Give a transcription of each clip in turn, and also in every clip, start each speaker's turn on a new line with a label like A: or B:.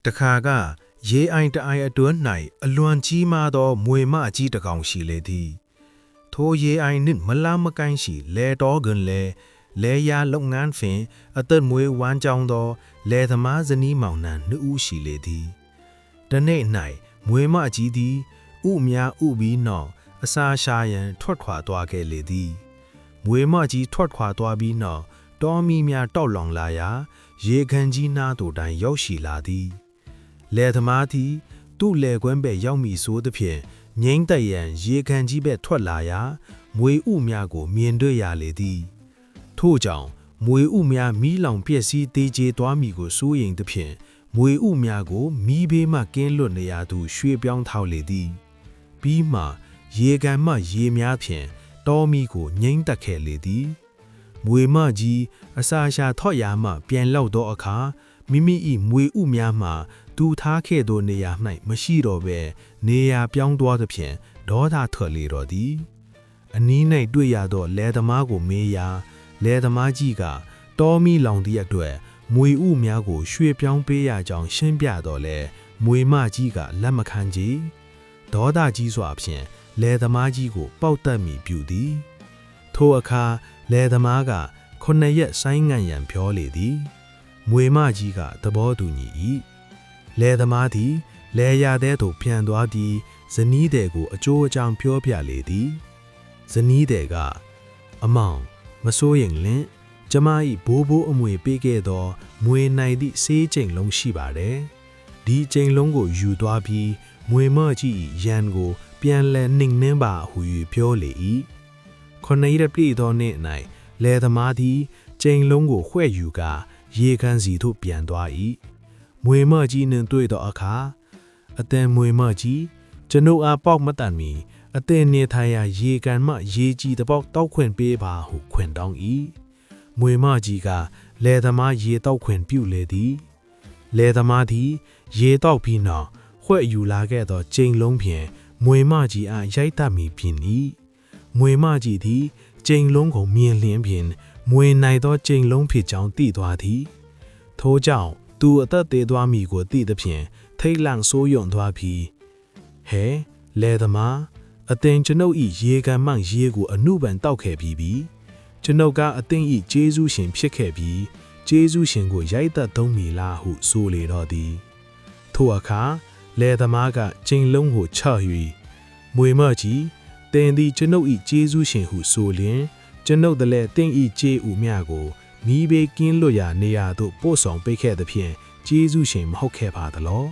A: တခါကရေအိုင်တအိုင်အတွန်း၌အလွန်ကြီးမားသောမွေမအကြီးတစ်ကောင်ရှိလေသည်ထိုရေအိုင်နှင့်မလားမကိုင်းရှိလဲတော်ကွန်လဲရလုပ်ငန်းဖြင့်အသက်မွေးဝမ်းကြောင်းသောလဲသမားဇနီးမောင်နှံနှစ်ဦးရှိလေသည်တနေ့၌မွေမအကြီးသည်ဥများဥပြီးနောက်အစာရှာရန်ထွက်ခွာသွားခဲ့လေသည်မွေမကြီးထွက်ခွာသွားပြီးနောက်တောမီများတောက်လောင်လာရာရေခမ်းကြီးနားသို့တိုင်ရောက်ရှိလာသည်လဲသမားသည်သူ့လဲကွင်းဘက်ရောက်မိဆိုသဖြင့်ငိမ့်သက်ရန်ရေခမ်းကြီးဘက်ထွက်လာရာမွေဥများကိုမြင်တွေ့ရလေသည်ထို့ကြောင့်မွေဥများမီးလောင်ပျက်စီးသေးကျေသွားမိကိုစိုးရိမ်သဖြင့်မွေဥများကိုမီးဘေးမှကင်းလွတ်နေရာသို့ရွှေ့ပြောင်းထောက်လေသည်ပြီးမှရေကန်မှရေများဖြင့်တောမီကိုငိမ့်တက်ခဲ့လေသည်မွေမကြီးအစာရှာထော့ရာမှပြန်လောက်သောအခါမိမိ၏မွေဥများမှသူထားခဲ့သောနေရာ၌မရှိတော့ဘဲနေရာပြောင်းသွားသဖြင့်ဒေါသထွက်လေတော့သည်အနီး၌တွေ့ရသောလဲသမားကိုမေးရာလဲသမားကြီးကတောမီလောင်သည့်အတွက်မွေဥများကိုရွှေ့ပြောင်းပေးရကြောင်းရှင်းပြတော့လဲမွေမကြီးကလက်မခံကြဒေါသကြီးစွာဖြင့်လဲသမားကြီးကိုပေါက်တက်မိပြုသည်ထိုအခါလဲသမားက9ရက်ဆိုင်းငံ့ရန်ပြောလေသည်မွေမကြီးကသဘောတူညီ၏လဲသမားသည်လဲရတဲ့သို့ပြန်သွားပြီးဇနီးတဲ့ကိုအကျိုးအကြောင်းပြောပြလေသည်ဇနီးတဲ့ကအမောင်မစိုးရင်လင့်ကျမ၏ဘိုးဘိုးအမွေပေးခဲ့သောမွေနိုင်သည့်ဆေးကျိန်လုံးရှိပါတယ်ဒီကျိန်လုံးကိုယူသွားပြီးမွေမကြီးရန်ကိုပြန်လဲနှိမ်နှင်းပါဟု၍ပြောလေ၏9ရက်ပြည့်သောနေ့၌လဲသမားသည်ကျိန်လုံးကိုခွဲ့ယူကာရေခမ်းစီသို့ပြန်သွား၏မွေမကြီးနှင့်တွေ့သောအခါအသင်မွေမကြီးကျွန်ုပ်အားပေါက်မတန်မီအသင်နေထိုင်ရာရေကန်မှရေကြီးတစ်ပေါက်တောက်ခွင့်ပေးပါဟုခွင့်တောင်း၏မွေမကြီးကလဲသမားရေတောက်ခွင့်ပြုလေသည်လဲသမားသည်ရေတောက်ပြီးနောက်ခွဲ့ယူလာခဲ့သောကျိန်လုံးဖြင့်မွေမကြီးအားရိုက်တတ်မိဖြစ်၏မွေမကြီးသည်ကျိန်လုံးကိုမြင်လျင်ဖြင့်မွေနိုင်သောကျိန်လုံးဖြစ်ကြောင်းသိသွားသည်ထို့ကြောင့်သူအသက်သေးသွားမိကိုသိသဖြင့်ထိတ်လန့်ဆိုးရွံ့သွားပြီးဟဲလဲသမားအသင်ကျွန်ုပ်၏ရေကန်မှရေကိုအနုပန်တောက်ခဲ့ပြီးပြီကျွန်ုပ်ကအသင်၏ကျေးဇူးရှင်ဖြစ်ခဲ့ပြီးကျေးဇူးရှင်ကိုရိုက်သက်သုံးမိလားဟုဆိုလေတော့သည်ထိုအခါလဲသမားကကျိန်လုံးကိုချ၍မွေမကြီးတင်သည်ကျွန်ုပ်၏ကျေးဇူးရှင်ဟုဆိုလျင်ကျွန်ုပ်တလည်းတင်၏ကျေးဥမြကိုမိဘေကင်းလွတ်ရာနေရာသို့ပို့ဆောင်ပေးခဲ့သဖြင့်ကျေးဇူးရှင်မဟုတ်ခဲ့ပါသလော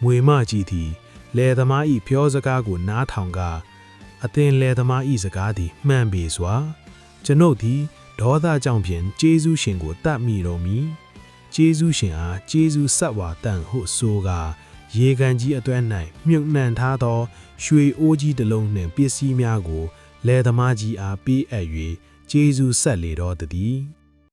A: မွေမကြီးသည်လဲသမား၏ပြောစကားကိုနားထောင်ကအသင်လဲသမား၏စကားသည်မှန်ပေစွာကျွန်ုပ်သည်ဒေါသကြောင့်ဖြင့်ကျေးဇူးရှင်ကိုတတ်မိတော်မူကျေးဇူးရှင်အားကျေးဇူးဆက်ဝါတန်ဟုဆိုကာရေကန်ကြီးအတွင်း၌မြုပ်နှံထားသောရွှေအိုးကြီးတစ်လုံးနှင့်ပစ္စည်းများကိုလဲသမားကြီးအားပေးအပ်၍ကျေးဇူးဆက်လေတော်တည်း